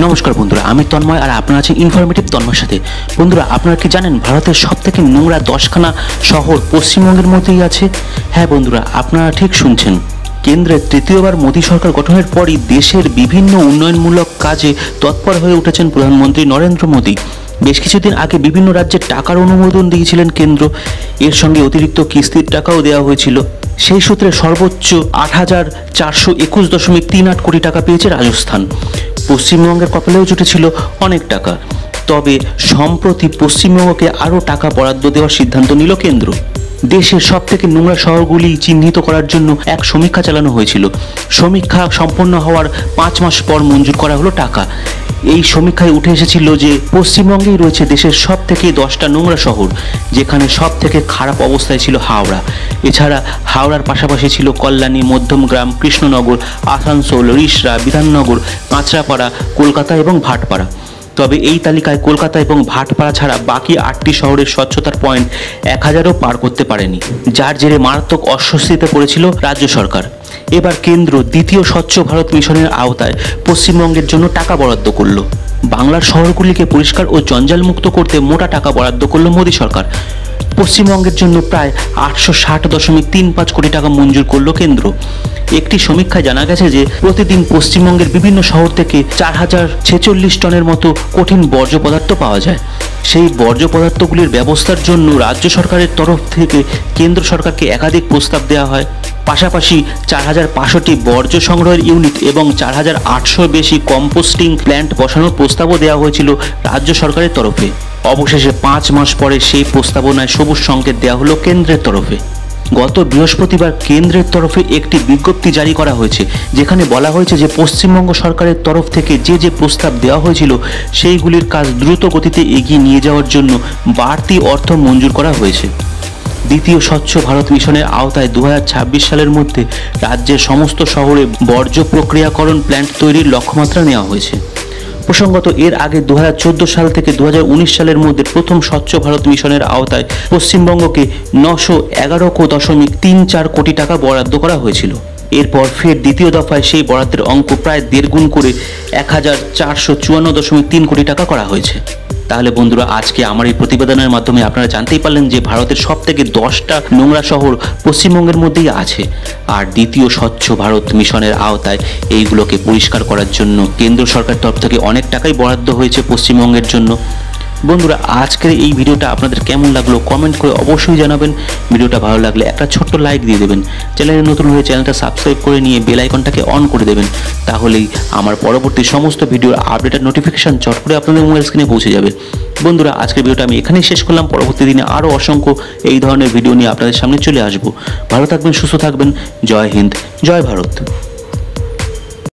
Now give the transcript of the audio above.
নমস্কার বন্ধুরা, আমি তন্ময় আর আপনারা আছেন ইনফরমেটিভ তন্ময়ের সাথে। বন্ধুরা, আপনারা কি জানেন ভারতের সবথেকে নোংরা 10খানা শহর পশ্চিমবঙ্গের মধ্যেই আছে? হ্যাঁ বন্ধুরা, আপনারা ঠিক শুনছেন। কেন্দ্রের তৃতীয়বার মোদী সরকার গঠনের পরই দেশের বিভিন্ন উন্নয়নমূলক কাজে তৎপর হয়ে উঠেছেন প্রধানমন্ত্রী নরেন্দ্র মোদী। বেশ কিছুদিন আগে বিভিন্ন রাজ্যের টাকার অনুমোদন দিয়েছিলেন কেন্দ্র, এর সঙ্গে অতিরিক্ত কিস্তির টাকাও দেওয়া হয়েছিল। সেই সূত্রে সর্বোচ্চ 8,421.38 কোটি টাকা পেয়েছে রাজস্থান। পশ্চিমবঙ্গের কপালেও জুটেছিল অনেক টাকা। তবে সম্প্রতি পশ্চিমবঙ্গকে আরও টাকা বরাদ্দ দেওয়ার সিদ্ধান্ত নিল কেন্দ্র। দেশের সবথেকে নোংরা শহরগুলি চিহ্নিত করার জন্য এক সমীক্ষা চালানো হয়েছিল। সমীক্ষা সম্পন্ন হওয়ার 5 মাস পর মঞ্জুর করা হলো টাকা। এই সমীক্ষায় উঠে এসেছিল যে পশ্চিমবঙ্গেই রয়েছে দেশের সবথেকে 10টা নোংরা শহর, যেখানে সবথেকে খারাপ অবস্থায় ছিল হাওড়া। এছাড়া হাওড়ার পাশাপাশি ছিল কল্যাণী, মধ্যমগ্রাম, কৃষ্ণনগর, আসানসোল, রিষড়া, বিধাননগর, কাঁচরাপাড়া, কলকাতা এবং ভাটপাড়া। তবে এই তালিকায় কলকাতা এবং ভাটপাড়া ছাড়া বাকি 8টি শহরের স্বচ্ছতার পয়েন্ট 1000ও পার করতে পারেনি, যার জেরে মারাত্মক অস্বস্তিতে পড়েছিল রাজ্য সরকার। এবার কেন্দ্র দ্বিতীয় স্বচ্ছ ভারত মিশনের আওতায় পশ্চিমবঙ্গের জন্য টাকা বরাদ্দ করল। বাংলার শহরগুলিকে পরিষ্কার ও জঞ্জালমুক্ত করতে মোটা টাকা বরাদ্দ করল মোদী সরকার। পশ্চিমবঙ্গের জন্য প্রায় 860.35 কোটি টাকা মঞ্জুর করল কেন্দ্র। একটি সমীক্ষায় জানা গেছে যে প্রতিদিন পশ্চিমবঙ্গের বিভিন্ন শহর থেকে 4046 টনের মতো কঠিন বর্জ্য পদার্থ পাওয়া যায়। সেই বর্জ্য পদার্থগুলির ব্যবস্থার জন্য রাজ্য সরকারের তরফ থেকে কেন্দ্র সরকারকে একাধিক প্রস্তাব দেওয়া হয়। পাশাপাশি 4500টি বর্জ্য সংগ্রহের ইউনিট এবং 4800 বেশি কম্পোস্টিং প্ল্যান্ট বসানোর প্রস্তাবও দেওয়া হয়েছিল রাজ্য সরকারের তরফে। অবশেষে 5 মাস পরে সেই প্রস্তাবনায় সবুজ সংকেত দেওয়া হলো কেন্দ্রের তরফে। গত বৃহস্পতিবার কেন্দ্রের তরফে একটি বিজ্ঞপ্তি জারি করা হয়েছে, যেখানে বলা হয়েছে যে পশ্চিমবঙ্গ সরকারের তরফ থেকে যে প্রস্তাব দেওয়া হয়েছিল সেইগুলির কাজ দ্রুত গতিতে এগিয়ে নিয়ে যাওয়ার জন্য বাড়তি অর্থ মঞ্জুর করা হয়েছে। দ্বিতীয় স্বচ্ছ ভারত মিশনের আওতায় 2026 সালের মধ্যে রাজ্যের সমস্ত শহরে বর্জ্য প্রক্রিয়াকরণ প্ল্যান্ট তৈরির লক্ষ্যমাত্রা নেওয়া হয়েছে। প্রসঙ্গত, এর আগে 2014 সাল থেকে 2019 সালের মধ্যে প্রথম স্বচ্ছ ভারত মিশনের আওতায় পশ্চিমবঙ্গকে 911.34 কোটি টাকা বরাদ্দ করা হয়েছিল। এরপর ফের দ্বিতীয় দফায় সেই বরাদ্দের অঙ্ক প্রায় 1.5 গুণ করে 1454.3 কোটি টাকা করা হয়েছে। তাহলে বন্ধুরা, আজকে আমার এই প্রতিবেদনের মাধ্যমে আপনারা জানতেই পারলেন যে ভারতের সবথেকে 10টা নোংরা শহর পশ্চিমবঙ্গের মধ্যেই আছে। আর দ্বিতীয় স্বচ্ছ ভারত মিশনের আওতায় এইগুলোকে পরিষ্কার করার জন্য কেন্দ্র সরকারের তরফ থেকে অনেক টাকাই বরাদ্দ হয়েছে পশ্চিমবঙ্গের জন্য। বন্ধুরা, আজকের এই ভিডিওটা আপনাদের কেমন লাগলো কমেন্ট করে অবশ্যই জানাবেন। ভিডিওটা ভালো লাগলে একটা ছোট্ট লাইক দিয়ে দেবেন। চ্যানেলে নতুন হয়ে চ্যানেলটা সাবস্ক্রাইব করে নিয়ে বেল আইকনটাকে অন করে দেবেন। তাহলেই আমার পরবর্তী সমস্ত ভিডিওর আপডেটের নোটিফিকেশান চট করে আপনাদের মোবাইল স্ক্রিনে পৌঁছে যাবে। বন্ধুরা, আজকের ভিডিওটা আমি এখানেই শেষ করলাম। পরবর্তী দিনে আরও অসংখ্য এই ধরনের ভিডিও নিয়ে আপনাদের সামনে চলে আসবো। ভালো থাকবেন, সুস্থ থাকবেন। জয় হিন্দ, জয় ভারত।